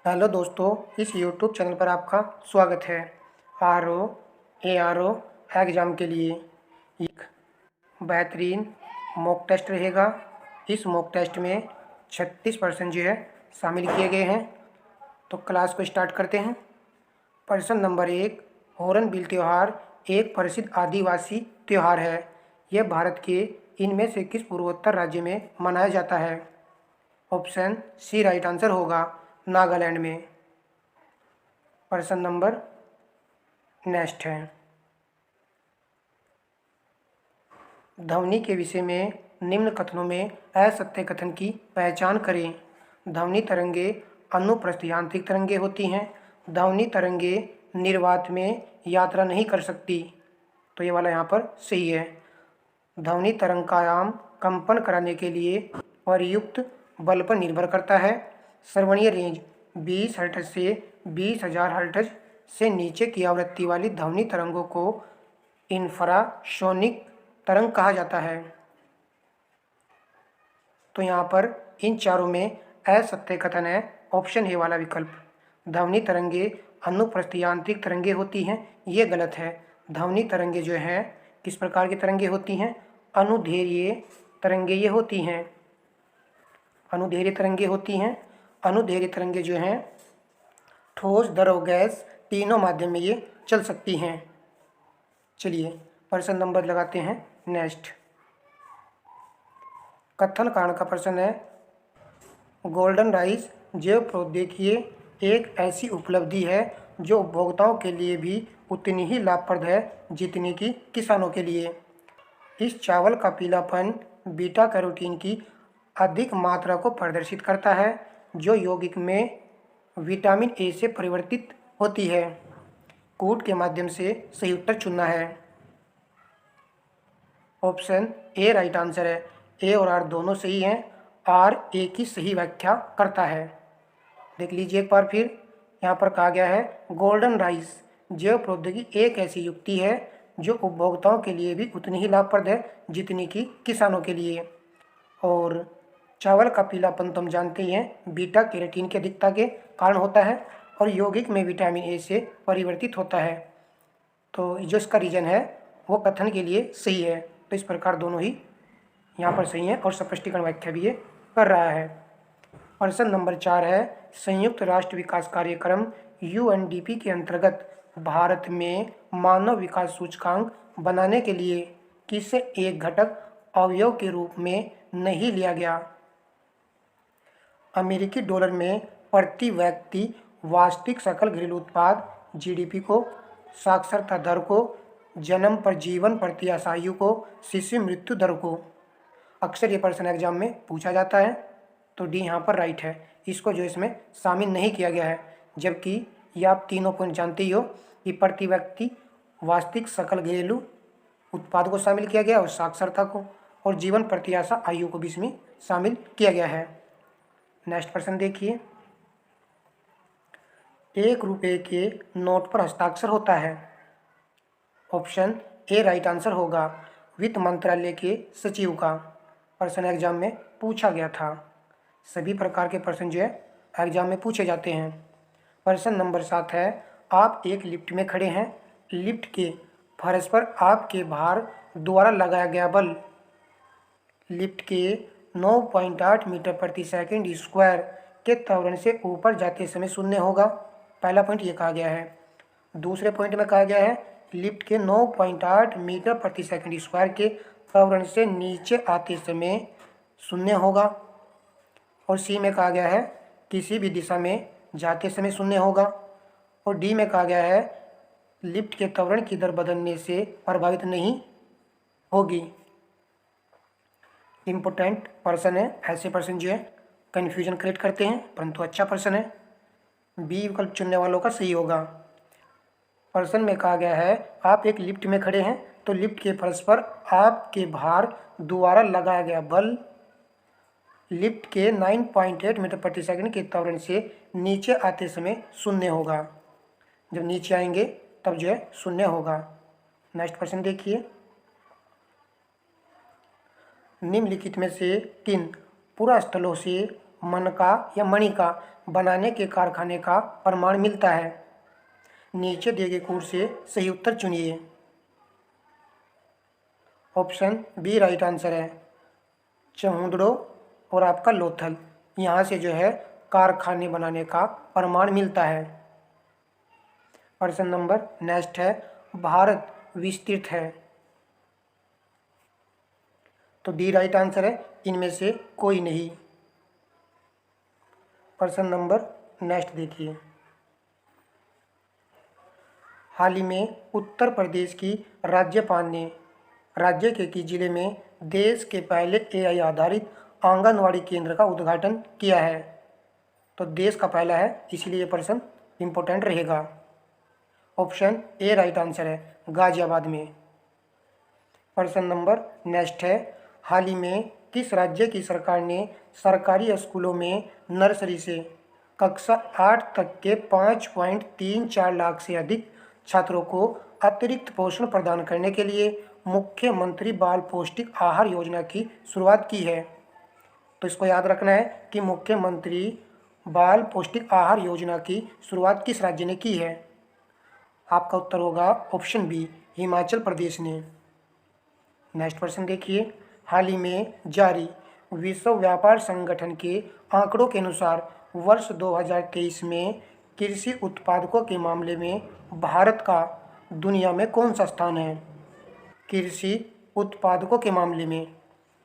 Hello दोस्तों, इस YouTube channel पर आपका स्वागत है। ARO एग्ज़ाम के लिए एक बेहतरीन मॉक टेस्ट रहेगा। इस मॉक टेस्ट में 36% जो है शामिल किए गए हैं। तो क्लास को स्टार्ट करते हैं। प्रश्न नंबर 1, हॉर्नबिल त्यौहार एक प्रसिद्ध आदिवासी त्यौहार है। यह भारत के इनमें से किस पूर्वोत्तर राज्य में मनाया जाता है? ऑप्शन सी राइट आंसर होगा, नागालैंड में। प्रश्न नंबर नेक्स्ट है, ध्वनि के विषय में निम्न कथनों में असत्य कथन की पहचान करें। ध्वनि तरंगे अनुप्रस्थ यांत्रिक तरंगे होती हैं। ध्वनि तरंगे निर्वात में यात्रा नहीं कर सकती, तो ये वाला यहाँ पर सही है। ध्वनि तरंग का आयाम कंपन कराने के लिए प्रयुक्त बल पर निर्भर करता है। श्रवणीय रेंज 20 हर्ट्ज से 20,000 हर्ट्ज से नीचे की आवृत्ति वाली ध्वनि तरंगों को इंफ्रासोनिक तरंग कहा जाता है। तो यहाँ पर इन चारों में असत्य कथन है ऑप्शन ए वाला विकल्प। ध्वनि तरंगे अनुप्रस्थ यांत्रिक तरंगे होती हैं, ये गलत है। ध्वनि तरंगे जो हैं किस प्रकार की तरंगे होती हैं? अनुदैर्घ्य तरंगे ये होती हैं। अनुदैर्घ्य तरंगे होती हैं। अनुदैर्घ्य तरंगे जो हैं ठोस, द्रव, गैस तीनों माध्यम में ये चल सकती हैं। चलिए प्रश्न नंबर लगाते हैं नेक्स्ट। कथन कारण का प्रश्न है, गोल्डन राइस जैव प्रौद्योगिकी एक ऐसी उपलब्धि है जो उपभोक्ताओं के लिए भी उतनी ही लाभप्रद है जितनी कि किसानों के लिए। इस चावल का पीलापन बीटा कैरोटीन की अधिक मात्रा को प्रदर्शित करता है जो यौगिक में विटामिन ए से परिवर्तित होती है। कूट के माध्यम से सही उत्तर चुनना है। ऑप्शन ए राइट आंसर है। ए और आर दोनों सही हैं। आर ए की सही व्याख्या करता है। देख लीजिए एक बार फिर, यहाँ पर कहा गया है गोल्डन राइस जैव प्रौद्योगिकी एक ऐसी युक्ति है जो उपभोक्ताओं के लिए भी उतनी ही लाभप्रद है जितनी कि किसानों के लिए। और चावल का पीलापन तुम जानते ही हैं बीटा कैरोटीन की अधिकता के कारण होता है और यौगिक में विटामिन ए से परिवर्तित होता है। तो जो इसका रीजन है वो कथन के लिए सही है। तो इस प्रकार दोनों ही यहाँ पर सही है और स्पष्टीकरण व्याख्या भी ये कर रहा है। प्रश्न नंबर 4 है, संयुक्त राष्ट्र विकास कार्यक्रम UNDP के अंतर्गत भारत में मानव विकास सूचकांक बनाने के लिए किसे एक घटक अवयव के रूप में नहीं लिया गया? अमेरिकी डॉलर में प्रति व्यक्ति वास्तविक सकल घरेलू उत्पाद GDP को, साक्षरता दर को, जन्म पर जीवन प्रत्याशा आयु को, शिशु मृत्यु दर को। अक्सर ये प्रश्न एग्जाम में पूछा जाता है, तो डी यहाँ पर राइट है। इसको जो इसमें शामिल नहीं किया गया है, जबकि ये आप तीनों पॉइंट जानते ही हो कि प्रति व्यक्ति वास्तविक सकल घरेलू उत्पाद को शामिल किया गया और साक्षरता को, और जीवन प्रत्याशा आयु को भी इसमें शामिल किया गया है। नेक्स्ट प्रश्न देखिए, 1 रुपये के नोट पर हस्ताक्षर होता है। ऑप्शन ए राइट आंसर होगा, वित्त मंत्रालय के सचिव का। प्रश्न एग्जाम में पूछा गया था। सभी प्रकार के प्रश्न जो है एग्जाम में पूछे जाते हैं। प्रश्न नंबर 7 है, आप एक लिफ्ट में खड़े हैं। लिफ्ट के फर्श पर आपके भार द्वारा लगाया गया बल लिफ्ट के 9.8 मीटर प्रति सेकंड स्क्वायर के त्वरण से ऊपर जाते समय शून्य होगा। पहला पॉइंट ये कहा गया है। दूसरे पॉइंट में कहा गया है लिफ्ट के 9.8 मीटर प्रति सेकंड स्क्वायर के त्वरण से नीचे आते समय शून्य होगा। और सी में कहा गया है किसी भी दिशा में जाते समय शून्य होगा। और डी में कहा गया है लिफ्ट के त्वरण की दर बदलने से प्रभावित नहीं होगी। इम्पोर्टेंट पर्सन है, ऐसे पर्सन जो है कन्फ्यूजन क्रिएट करते हैं, परंतु अच्छा पर्सन है। बी विकल्प चुनने वालों का सही होगा। प्रश्न में कहा गया है आप एक लिफ्ट में खड़े हैं, तो लिफ्ट के फर्श पर आपके भार द्वारा लगाया गया बल लिफ्ट के 9.8 मीटर प्रति सेकंड के त्वरण से नीचे आते समय शून्य होगा। जब नीचे आएंगे तब जो है शून्य होगा। नेक्स्ट प्रश्न देखिए, निम्नलिखित में से किन पुरा स्थलों से मन का या मणि का बनाने के कारखाने का प्रमाण मिलता है? नीचे दिए गए कोड से सही उत्तर चुनिए। ऑप्शन बी राइट आंसर है। चहुंदड़ो और आपका लोथल, यहाँ से जो है कारखाने बनाने का प्रमाण मिलता है। प्रश्न नंबर नेक्स्ट है, भारत विस्तृत है? तो डी राइट आंसर है, इनमें से कोई नहीं। प्रश्न नंबर नेक्स्ट देखिए। हाल ही में उत्तर प्रदेश की राज्यपाल ने राज्य के किस जिले में देश के पहले एआई आधारित आंगनवाड़ी केंद्र का उद्घाटन किया है? तो देश का पहला है, इसलिए ये प्रश्न इम्पोर्टेंट रहेगा। ऑप्शन ए राइट आंसर है, गाजियाबाद में। प्रश्न नंबर नेक्स्ट है, हाल ही में किस राज्य की सरकार ने सरकारी स्कूलों में नर्सरी से कक्षा 8 तक के 5.34 लाख से अधिक छात्रों को अतिरिक्त पोषण प्रदान करने के लिए मुख्यमंत्री बाल पौष्टिक आहार योजना की शुरुआत की है? तो इसको याद रखना है कि मुख्यमंत्री बाल पौष्टिक आहार योजना की शुरुआत किस राज्य ने की है? आपका उत्तर होगा ऑप्शन बी, हिमाचल प्रदेश ने। नेक्स्ट प्रश्न देखिए। हाल ही में जारी विश्व व्यापार संगठन के आंकड़ों के अनुसार वर्ष 2023 में कृषि उत्पादकों के मामले में भारत का दुनिया में कौन सा स्थान है? कृषि उत्पादकों के मामले में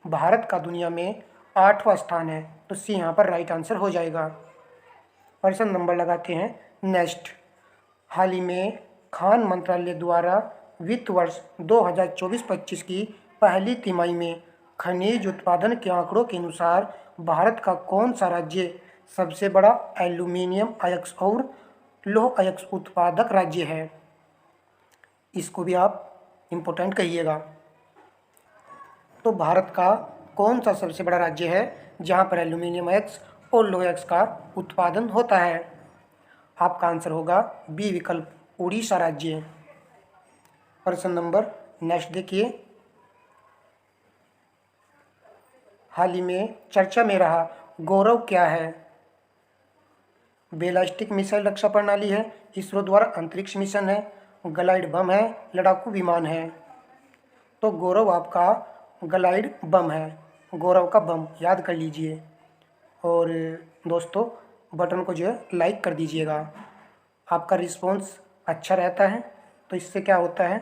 भारत का दुनिया में 8वां स्थान है, तो सी यहाँ पर राइट आंसर हो जाएगा। प्रश्न नंबर लगाते हैं नेक्स्ट। हाल ही में खान मंत्रालय द्वारा वित्त वर्ष 2024-25 की पहली तिमाही में खनिज उत्पादन के आंकड़ों के अनुसार भारत का कौन सा राज्य सबसे बड़ा एल्यूमीनियम अयस्क और लौह अयस्क उत्पादक राज्य है? इसको भी आप इम्पोर्टेंट कहिएगा। तो भारत का कौन सा सबसे बड़ा राज्य है जहां पर एल्यूमीनियम अयस्क और लौह अयस्क का उत्पादन होता है? आपका आंसर होगा बी विकल्प, उड़ीसा राज्य। प्रश्न नंबर नेक्स्ट देखिए। हाल ही में चर्चा में रहा गौरव क्या है? बैलिस्टिक मिसाइल रक्षा प्रणाली है, इसरो द्वारा अंतरिक्ष मिशन है, ग्लाइड बम है, लड़ाकू विमान है? तो गौरव आपका ग्लाइड बम है, गौरव का बम याद कर लीजिए। और दोस्तों बटन को जो है लाइक कर दीजिएगा, आपका रिस्पॉन्स अच्छा रहता है तो इससे क्या होता है,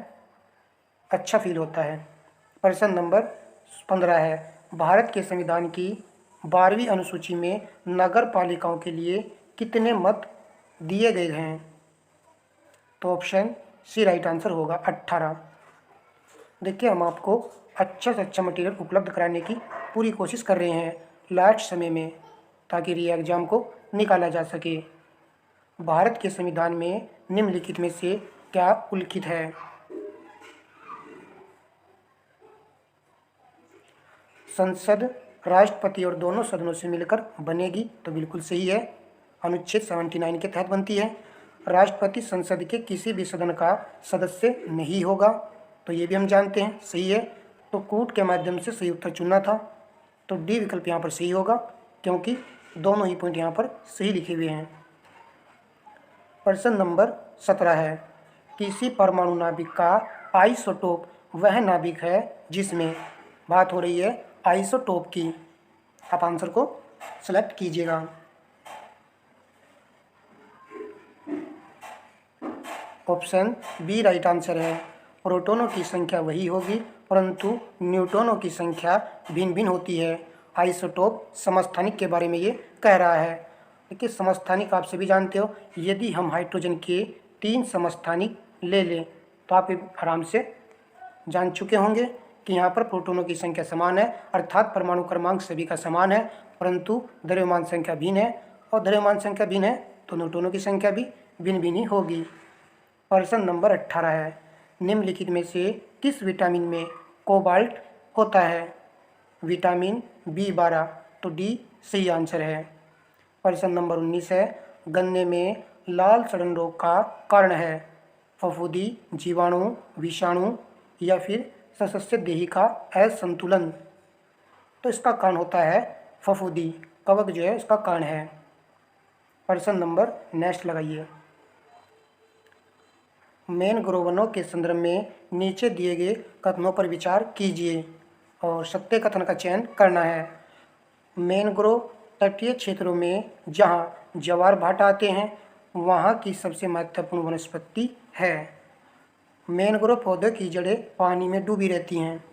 अच्छा फील होता है। प्रश्न नंबर 15 है, भारत के संविधान की 12वीं अनुसूची में नगर पालिकाओं के लिए कितने मत दिए गए हैं? तो ऑप्शन सी राइट आंसर होगा 18। देखिए हम आपको अच्छा से अच्छा मटेरियल उपलब्ध कराने की पूरी कोशिश कर रहे हैं लास्ट समय में, ताकि री एग्ज़ाम को निकाला जा सके। भारत के संविधान में निम्नलिखित में से क्या उल्लिखित है? संसद राष्ट्रपति और दोनों सदनों से मिलकर बनेगी, तो बिल्कुल सही है, अनुच्छेद 79 के तहत बनती है। राष्ट्रपति संसद के किसी भी सदन का सदस्य नहीं होगा, तो ये भी हम जानते हैं, सही है। तो कूट के माध्यम से सही उत्तर चुनना था, तो डी विकल्प यहाँ पर सही होगा, क्योंकि दोनों ही पॉइंट यहाँ पर सही लिखे हुए हैं। प्रश्न नंबर 17 है, किसी परमाणु नाभिक का आइसोटोप वह नाभिक है जिसमें, बात हो रही है आइसोटोप की। आप आंसर को सेलेक्ट कीजिएगा। ऑप्शन बी राइट आंसर है, प्रोटॉनों की संख्या वही होगी परंतु न्यूट्रॉनों की संख्या भिन्न भिन्न होती है। आइसोटोप समस्थानिक के बारे में ये कह रहा है। देखिए समस्थानिक आप सभी जानते हो, यदि हम हाइड्रोजन के 3 समस्थानिक ले लें तो आप आराम से जान चुके होंगे कि यहाँ पर प्रोटॉनों की संख्या समान है, अर्थात परमाणु क्रमांक सभी का समान है, परंतु द्रव्यमान संख्या भिन्न है, और द्रव्यमान संख्या भिन्न है तो न्यूट्रॉनों की संख्या भी भिन्न भिन्न ही होगी। प्रश्न नंबर 18 है, निम्नलिखित में से किस विटामिन में कोबाल्ट होता है? विटामिन B12, तो डी सही आंसर है। प्रश्न नंबर 19 है, गन्ने में लाल सड़न रोग का कारण है फफूंदी, जीवाणु, विषाणु या फिर सदस्य देही का असंतुलन? तो इसका कारण होता है फफूंदी। कवक जो है इसका कारण है। प्रश्न नंबर नेक्स्ट लगाइए। मैंग्रोव वनों के संदर्भ में नीचे दिए गए कथनों पर विचार कीजिए और सत्य कथन का चयन करना है। मैंग्रोव तटीय क्षेत्रों में जहाँ ज्वार भाट आते हैं वहाँ की सबसे महत्वपूर्ण वनस्पति है। मैंग्रोव पौधे की जड़ें पानी में डूबी रहती हैं।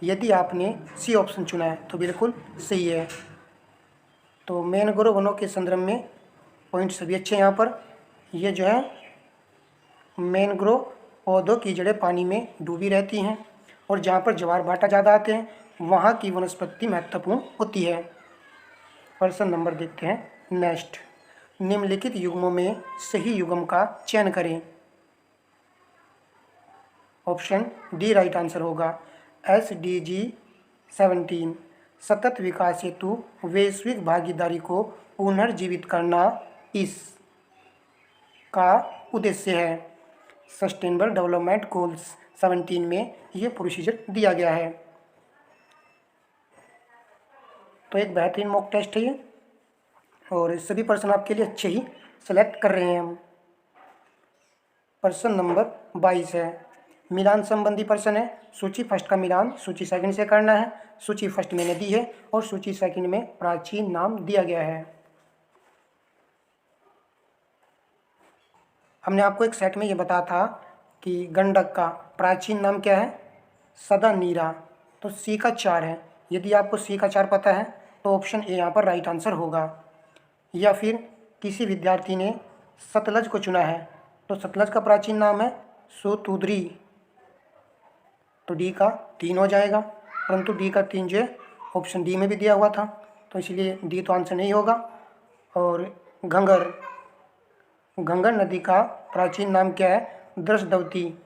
यदि आपने सी ऑप्शन चुना है तो बिल्कुल सही है। तो मैंग्रोव वनों के संदर्भ में पॉइंट सभी अच्छे हैं। यहाँ पर ये जो है मैंग्रोव पौधों की जड़ें पानी में डूबी रहती हैं और जहाँ पर ज्वार भाटा ज़्यादा आते हैं वहाँ की वनस्पति महत्वपूर्ण होती है। प्रश्न नंबर देखते हैं नेक्स्ट। निम्नलिखित युग्मों में सही युग्म का चयन करें। ऑप्शन डी राइट आंसर होगा। SDG 17 सतत विकास हेतु वैश्विक भागीदारी को पुनर्जीवित करना इस का उद्देश्य है। सस्टेनेबल डेवलपमेंट गोल्स 17 में ये प्रोसीजर दिया गया है। तो एक बेहतरीन मॉक टेस्ट है ये और सभी प्रश्न आपके लिए अच्छे ही सेलेक्ट कर रहे हैं हम। प्रश्न नंबर 22 है, मिलान संबंधी प्रश्न है। सूची फर्स्ट का मिलान सूची सेकंड से करना है। सूची फर्स्ट मैंने दी है और सूची सेकंड में प्राचीन नाम दिया गया है। हमने आपको एक सेट में ये बताया था कि गंडक का प्राचीन नाम क्या है, सदा नीरा। तो सी का 4 है। यदि आपको सी का 4 पता है तो ऑप्शन ए यहाँ पर राइट आंसर होगा। या फिर किसी विद्यार्थी ने सतलज को चुना है तो सतलज का प्राचीन नाम है सोतुद्री, तो डी का 3 हो जाएगा। परंतु डी का 3 जो है ऑप्शन डी में भी दिया हुआ था तो इसलिए डी तो आंसर नहीं होगा। और घंगर नदी का प्राचीन नाम क्या है, दृशदवती।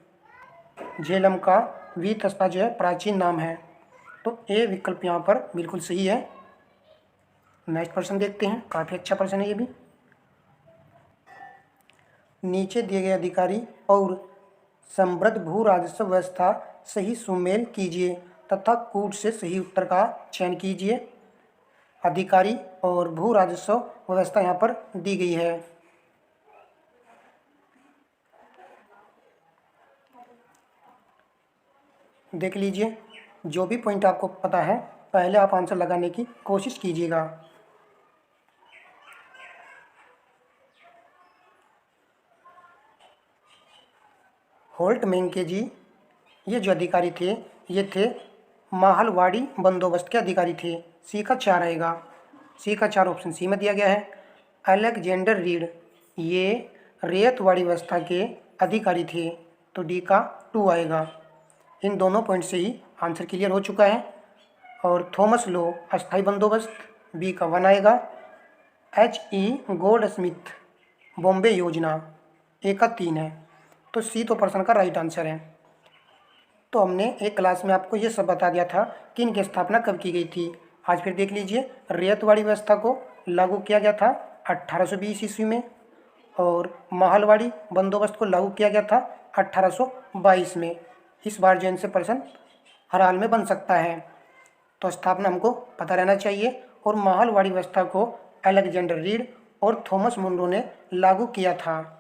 झेलम का वीतस्ता जो है प्राचीन नाम है। तो ए विकल्प यहाँ पर बिल्कुल सही है। नेक्स्ट प्रश्न देखते हैं, काफ़ी अच्छा प्रश्न है ये भी। नीचे दिए गए अधिकारी और समृद्ध भू राजस्व व्यवस्था सही सुमेल कीजिए तथा कूट से सही उत्तर का चयन कीजिए। अधिकारी और भू राजस्व व्यवस्था यहाँ पर दी गई है। देख लीजिए, जो भी पॉइंट आपको पता है पहले आप आंसर लगाने की कोशिश कीजिएगा। होल्ट मेंकेजी ये जो अधिकारी थे ये थे माहलवाड़ी बंदोबस्त के अधिकारी थे। सी का 4 आएगा। सी का 4 ऑप्शन सी में दिया गया है। अलेक्जेंडर रीड ये रेतवाड़ी व्यवस्था के अधिकारी थे तो डी का 2 आएगा। इन दोनों पॉइंट से ही आंसर क्लियर हो चुका है। और थॉमस लो अस्थाई बंदोबस्त, बी का 1 आएगा। HE गोल्डस्मिथ बॉम्बे योजना, ए का 3 है। तो सी तो प्रश्न का राइट आंसर है। तो हमने एक क्लास में आपको ये सब बता दिया था कि इनकी स्थापना कब की गई थी। आज फिर देख लीजिए, रेतवाड़ी व्यवस्था को लागू किया गया था 1820 ईस्वी में और माहलवाड़ी बंदोबस्त को लागू किया गया था 1822 में। इस बार जो इनसे प्रश्न हर हाल में बन सकता है, तो स्थापना हमको पता रहना चाहिए। और माहलवाड़ी व्यवस्था को अलेक्जेंडर रीड और थॉमस मुनरो ने लागू किया था।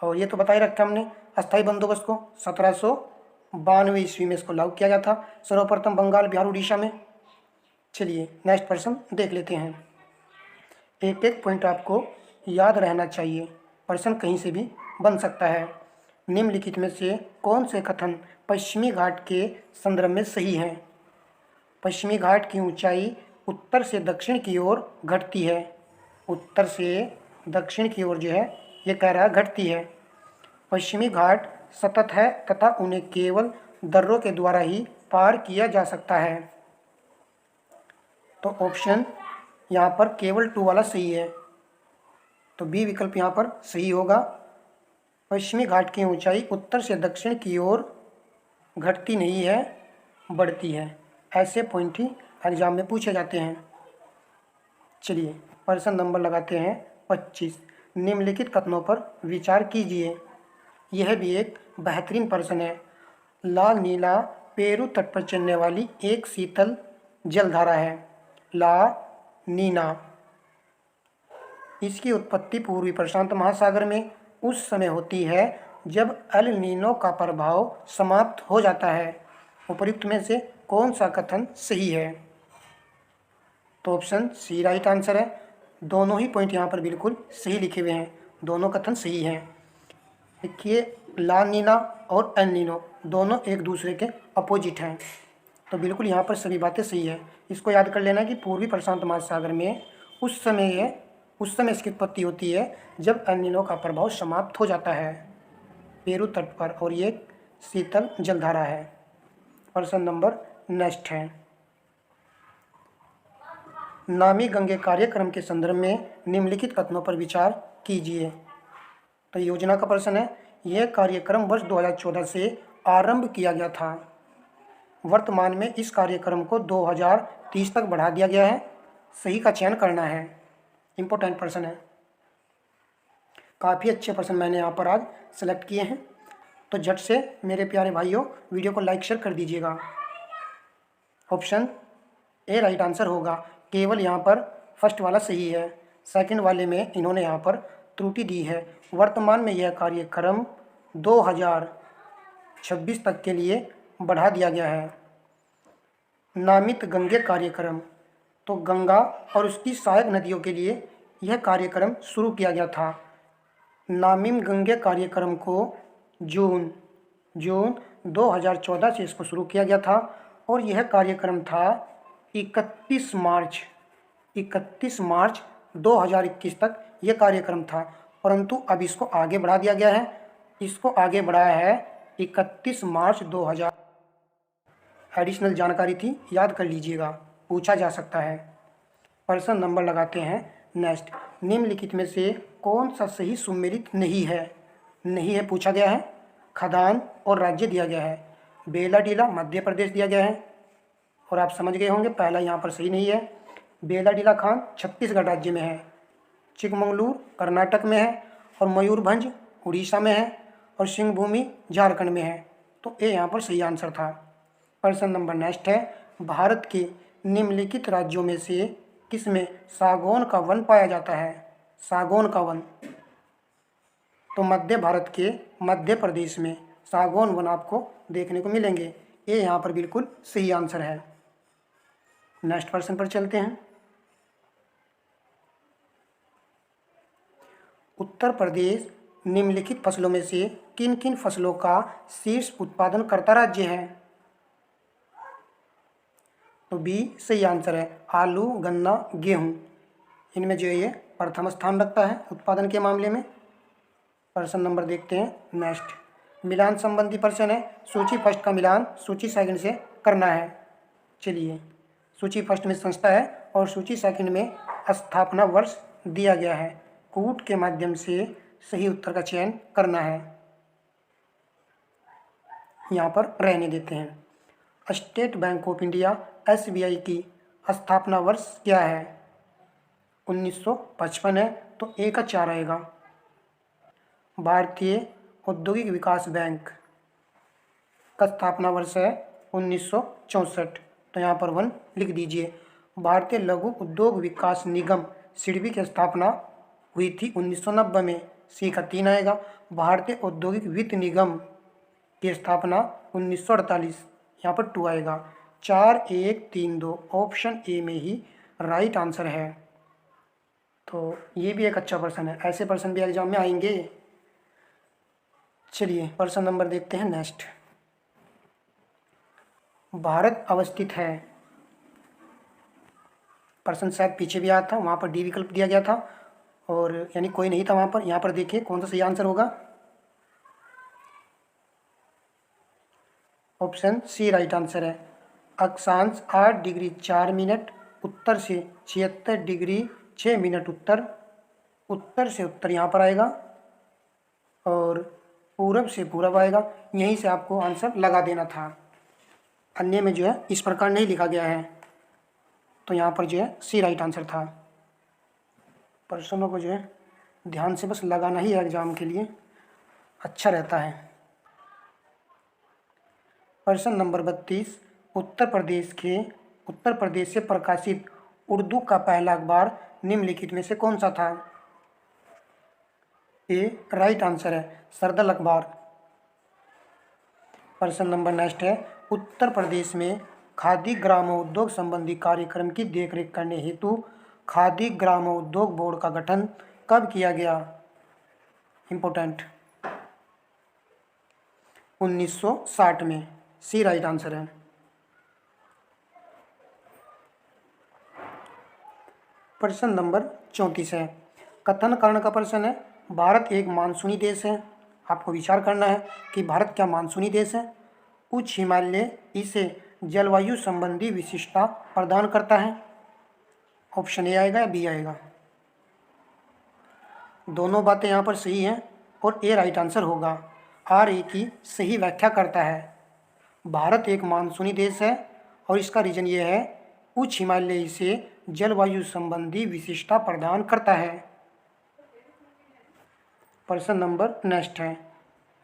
और ये तो बता ही रखा हमने, अस्थाई बंदोबस्त को 1792 ईस्वी में इसको लागू किया गया था सर्वप्रथम बंगाल, बिहार, उड़ीसा में। चलिए नेक्स्ट प्रश्न देख लेते हैं। एक एक पॉइंट आपको याद रहना चाहिए, प्रश्न कहीं से भी बन सकता है। निम्नलिखित में से कौन से कथन पश्चिमी घाट के संदर्भ में सही है। पश्चिमी घाट की ऊंचाई उत्तर से दक्षिण की ओर घटती है। उत्तर से दक्षिण की ओर जो है ये कह रहा है घटती है। पश्चिमी घाट सतत है तथा उन्हें केवल दर्रों के द्वारा ही पार किया जा सकता है। तो ऑप्शन यहाँ पर केवल 2 वाला सही है, तो बी विकल्प यहाँ पर सही होगा। पश्चिमी घाट की ऊंचाई उत्तर से दक्षिण की ओर घटती नहीं है, बढ़ती है। ऐसे पॉइंट ही एग्जाम में पूछे जाते हैं। चलिए प्रश्न नंबर लगाते हैं 25। निम्नलिखित कथनों पर विचार कीजिए। यह भी एक बेहतरीन प्रश्न है। लाल नीला पेरू तट पर चलने वाली एक शीतल जलधारा है। ला नीना। इसकी उत्पत्ति पूर्वी प्रशांत महासागर में उस समय होती है जब एल नीनो का प्रभाव समाप्त हो जाता है। उपर्युक्त में से कौन सा कथन सही है? तो ऑप्शन सी राइट आंसर है। दोनों ही पॉइंट यहाँ पर बिल्कुल सही लिखे हुए हैं, दोनों कथन सही हैं। देखिए, ला नीना और एल नीनो दोनों एक दूसरे के अपोजिट हैं, तो बिल्कुल यहाँ पर सभी बातें सही है। इसको याद कर लेना कि पूर्वी प्रशांत महासागर में उस समय इसकी उत्पत्ति होती है जब एल नीनो का प्रभाव समाप्त हो जाता है पेरू तट पर, और ये शीतल जलधारा है। प्रश्न नंबर नेक्स्ट है, नामी गंगे कार्यक्रम के संदर्भ में निम्नलिखित कथनों पर विचार कीजिए। तो योजना का प्रश्न है, यह कार्यक्रम वर्ष 2014 से आरंभ किया गया था। वर्तमान में इस कार्यक्रम को 2030 तक बढ़ा दिया गया है। सही का चयन करना है। इम्पोर्टेंट प्रश्न है, काफ़ी अच्छे प्रश्न मैंने यहाँ पर आज सेलेक्ट किए हैं, तो झट से मेरे प्यारे भाइयों वीडियो को लाइक शेयर कर दीजिएगा। ऑप्शन ए राइट आंसर होगा। केवल यहाँ पर फर्स्ट वाला सही है, सेकंड वाले में इन्होंने यहाँ पर त्रुटि दी है। वर्तमान में यह कार्यक्रम 2026 तक के लिए बढ़ा दिया गया है। नामित गंगे कार्यक्रम, तो गंगा और उसकी सहायक नदियों के लिए यह कार्यक्रम शुरू किया गया था। नामिम गंगे कार्यक्रम को जून 2014 से इसको शुरू किया गया था, और यह कार्यक्रम था 31 मार्च 2021 तक यह कार्यक्रम था, परंतु अब इसको आगे बढ़ा दिया गया है। इसको आगे बढ़ाया है 31 मार्च 2000। एडिशनल जानकारी थी, याद कर लीजिएगा, पूछा जा सकता है। प्रश्न नंबर लगाते हैं नेक्स्ट, निम्नलिखित में से कौन सा सही सुमेलित नहीं है पूछा गया है। खदान और राज्य दिया गया है। बेलाडीला मध्य प्रदेश दिया गया है, और आप समझ गए होंगे पहला यहाँ पर सही नहीं है। बेलाडीला खान छत्तीसगढ़ राज्य में है, चिकमंगलूर कर्नाटक में है, और मयूरभंज उड़ीसा में है, और सिंहभूमि झारखंड में है। तो ए यहाँ पर सही आंसर था। प्रश्न नंबर नेक्स्ट है, भारत के निम्नलिखित राज्यों में से किसमें सागौन का वन पाया जाता है? सागौन का वन, तो मध्य भारत के मध्य प्रदेश में सागौन वन आपको देखने को मिलेंगे। ये यहाँ पर बिल्कुल सही आंसर है। नेक्स्ट प्रश्न पर चलते हैं। उत्तर प्रदेश निम्नलिखित फसलों में से किन किन फसलों का शीर्ष उत्पादन करता राज्य है? तो बी सही आंसर है। आलू, गन्ना, गेहूं, इनमें जो ये प्रथम स्थान रखता है उत्पादन के मामले में। प्रश्न नंबर देखते हैं नेक्स्ट, मिलान संबंधी प्रश्न है। सूची फर्स्ट का मिलान सूची सेकंड से करना है। चलिए, सूची फर्स्ट में संस्था है और सूची सेकंड में स्थापना वर्ष दिया गया है। कूट के माध्यम से सही उत्तर का चयन करना है, यहाँ पर रहने देते हैं। State bank of India SBI की स्थापना वर्ष क्या है? 1955 है, तो ए का 4 आएगा। भारतीय औद्योगिक विकास बैंक का स्थापना वर्ष है 1964, तो यहाँ पर 1 लिख दीजिए। भारतीय लघु उद्योग विकास निगम सिडबी की स्थापना हुई थी 1990 में, सी का 3 आएगा। भारतीय औद्योगिक वित्त निगम की स्थापना 1948, यहाँ पर 2 आएगा। 4, 1, 3, 2 ऑप्शन ए में ही राइट आंसर है। तो ये भी एक अच्छा प्रश्न है, ऐसे प्रश्न भी एग्जाम में आएंगे। चलिए, प्रश्न नंबर देखते हैं नेक्स्ट। भारत अवस्थित है, प्रश्न शायद पीछे भी आया था, वहाँ पर डी विकल्प दिया गया था, और यानी कोई नहीं था वहाँ पर। यहाँ पर देखिए कौन सा सही आंसर होगा। ऑप्शन सी राइट आंसर है। अक्षांश 8 डिग्री 4 मिनट उत्तर से 76 डिग्री 6 मिनट उत्तर से उत्तर यहाँ पर आएगा, और पूरब से पूरब आएगा। यहीं से आपको आंसर लगा देना था, अन्य में जो है इस प्रकार नहीं लिखा गया है, तो यहाँ पर जो है सी राइट आंसर था। प्रश्नों को जो है ध्यान से बस लगाना ही है, एग्जाम के लिए अच्छा रहता है। प्रश्न नंबर 32, उत्तर प्रदेश से प्रकाशित उर्दू का पहला अखबार निम्नलिखित में से कौन सा था? ए राइट आंसर है सरदल अखबार। प्रश्न नंबर नेक्स्ट है, उत्तर प्रदेश में खादी ग्रामोद्योग संबंधी कार्यक्रम की देखरेख करने हेतु खादी ग्रामोद्योग बोर्ड का गठन कब किया गया? इंपॉर्टेंट, 1960 में। सी राइट आंसर है। प्रश्न नंबर 34 है, कथन कारण का प्रश्न है। भारत एक मानसूनी देश है। आपको विचार करना है कि भारत क्या मानसूनी देश है। उच्च हिमालय इसे जलवायु संबंधी विशिष्टता प्रदान करता है। ऑप्शन ए आएगा या बी आएगा? दोनों बातें यहाँ पर सही हैं और ए राइट आंसर होगा। आर ए की सही व्याख्या करता है। भारत एक मानसूनी देश है और इसका रीजन ये है, उच्च हिमालय इसे जलवायु संबंधी विशिष्टता प्रदान करता है। प्रश्न नंबर नेक्स्ट है,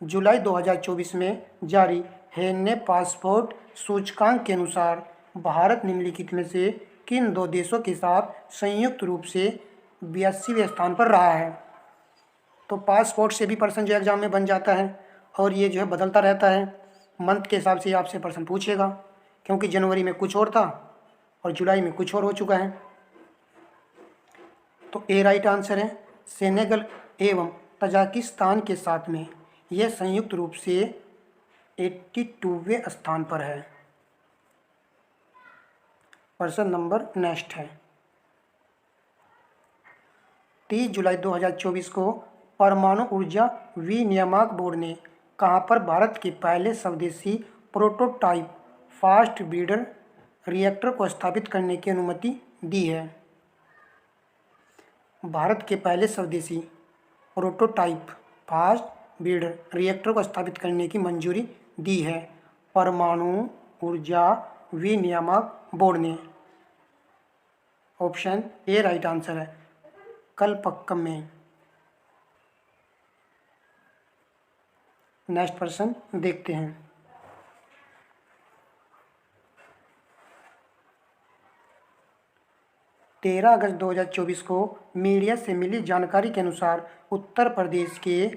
जुलाई 2024 में जारी हेने पासपोर्ट सूचकांक के अनुसार भारत निम्नलिखित में से किन दो देशों के साथ संयुक्त रूप से 82वें स्थान पर रहा है? तो पासपोर्ट से भी प्रश्न जो एग्जाम में बन जाता है और ये जो है बदलता रहता है, मंथ के हिसाब से आपसे प्रश्न पूछेगा, क्योंकि जनवरी में कुछ और था और जुलाई में कुछ और हो चुका है। तो ए राइट आंसर है। सेनेगल एवं तजाकिस्तान के साथ में यह संयुक्त रूप से 82वें स्थान पर है। प्रश्न नंबर नेक्स्ट है, 30 जुलाई 2024 को परमाणु ऊर्जा विनियामक बोर्ड ने कहाँ पर भारत के पहले स्वदेशी प्रोटोटाइप फास्ट ब्रीडर रिएक्टर को स्थापित करने की अनुमति दी है? भारत के पहले स्वदेशी प्रोटोटाइप फास्ट ब्रीडर रिएक्टर को स्थापित करने की मंजूरी दी है परमाणु ऊर्जा विनियामक बोर्ड ने। ऑप्शन ए राइट आंसर है, कलपक्कम में। नेक्स्ट प्रश्न देखते हैं, 13 अगस्त 2024 को मीडिया से मिली जानकारी के अनुसार उत्तर प्रदेश के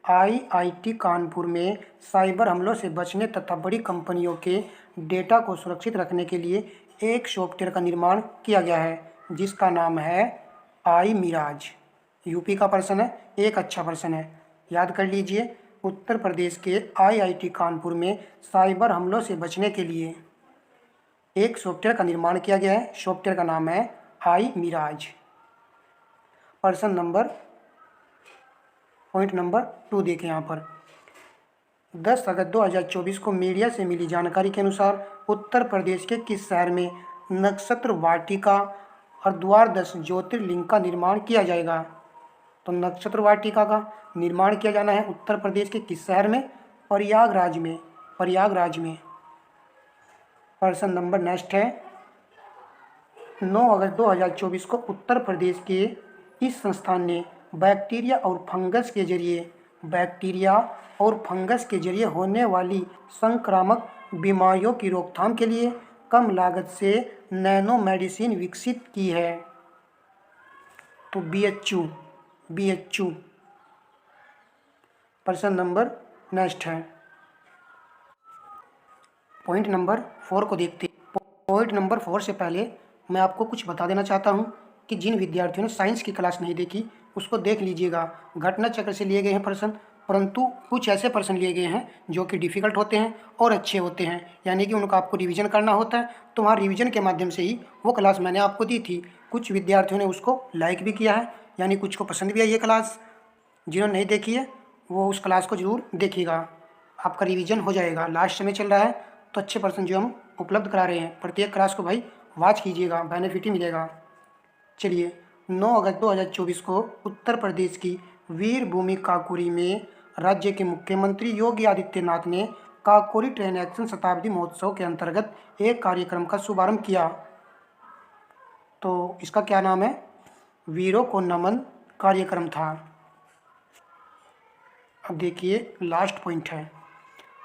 आईआईटी कानपुर में साइबर हमलों से बचने तथा बड़ी कंपनियों के डेटा को सुरक्षित रखने के लिए एक सॉफ्टवेयर का निर्माण किया गया है, जिसका नाम है आई मिराज। यूपी का प्रश्न है, एक अच्छा प्रश्न है, याद कर लीजिए। उत्तर प्रदेश के आईआईटी कानपुर में साइबर हमलों से बचने के लिए एक सॉफ्टवेयर का निर्माण किया गया है, सॉफ्टवेयर का नाम है आई मिराज। प्रश्न नंबर पॉइंट नंबर 2 देखें यहाँ पर, 10 अगस्त 2024 को मीडिया से मिली जानकारी के अनुसार उत्तर प्रदेश के किस शहर में नक्षत्र वाटिका और द्वादश ज्योतिर्लिंग का निर्माण किया जाएगा? तो नक्षत्र वाटिका का निर्माण किया जाना है उत्तर प्रदेश के किस शहर में? प्रयागराज में, प्रयागराज में। प्रश्न नंबर नेक्स्ट है, 9 अगस्त 2024 को उत्तर प्रदेश के इस संस्थान ने बैक्टीरिया और फंगस के जरिए होने वाली संक्रामक बीमारियों की रोकथाम के लिए कम लागत से नैनो मेडिसिन विकसित की है? तो बीएचयू। प्रश्न नंबर नेक्स्ट है, पॉइंट नंबर 4 को देखते। पॉइंट नंबर 4 से पहले मैं आपको कुछ बता देना चाहता हूं कि जिन विद्यार्थियों ने साइंस की क्लास नहीं देखी उसको देख लीजिएगा। घटना चक्र से लिए गए हैं प्रश्न, परंतु कुछ ऐसे प्रश्न लिए गए हैं जो कि डिफ़िकल्ट होते हैं और अच्छे होते हैं, यानी कि उनका आपको रिवीजन करना होता है। तो वहाँ रिवीजन के माध्यम से ही वो क्लास मैंने आपको दी थी। कुछ विद्यार्थियों ने उसको लाइक भी किया है, यानी कुछ को पसंद भी आई ये क्लास। जिन्होंने नहीं देखी है वो उस क्लास को ज़रूर देखिएगा, आपका रिवीजन हो जाएगा। लास्ट समय चल रहा है तो अच्छे प्रश्न जो हम उपलब्ध करा रहे हैं, प्रत्येक क्लास को भाई वॉच कीजिएगा, बेनिफिट ही मिलेगा। चलिए, 9 अगस्त 2024 को उत्तर प्रदेश की वीरभूमि काकोरी में राज्य के मुख्यमंत्री योगी आदित्यनाथ ने काकोरी ट्रेन एक्शन शताब्दी महोत्सव के अंतर्गत एक कार्यक्रम का शुभारंभ किया। तो इसका क्या नाम है? वीरों को नमन कार्यक्रम था। अब देखिए लास्ट पॉइंट है,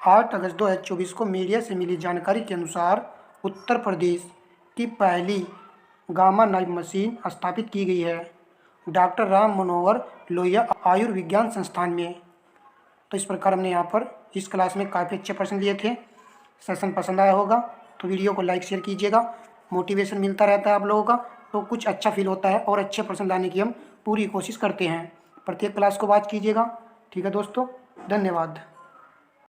8 अगस्त 2024 को मीडिया से मिली जानकारी के अनुसार उत्तर प्रदेश की पहली गामा नाइफ मशीन स्थापित की गई है? डॉक्टर राम मनोहर लोहिया आयुर्विज्ञान संस्थान में। तो इस प्रकार हमने यहाँ पर इस क्लास में काफ़ी अच्छे प्रश्न लिए थे। सेशन पसंद आया होगा तो वीडियो को लाइक शेयर कीजिएगा। मोटिवेशन मिलता रहता है आप लोगों का, तो कुछ अच्छा फील होता है और अच्छे प्रश्न लाने की हम पूरी कोशिश करते हैं। प्रत्येक क्लास को वॉच कीजिएगा। ठीक है दोस्तों, धन्यवाद।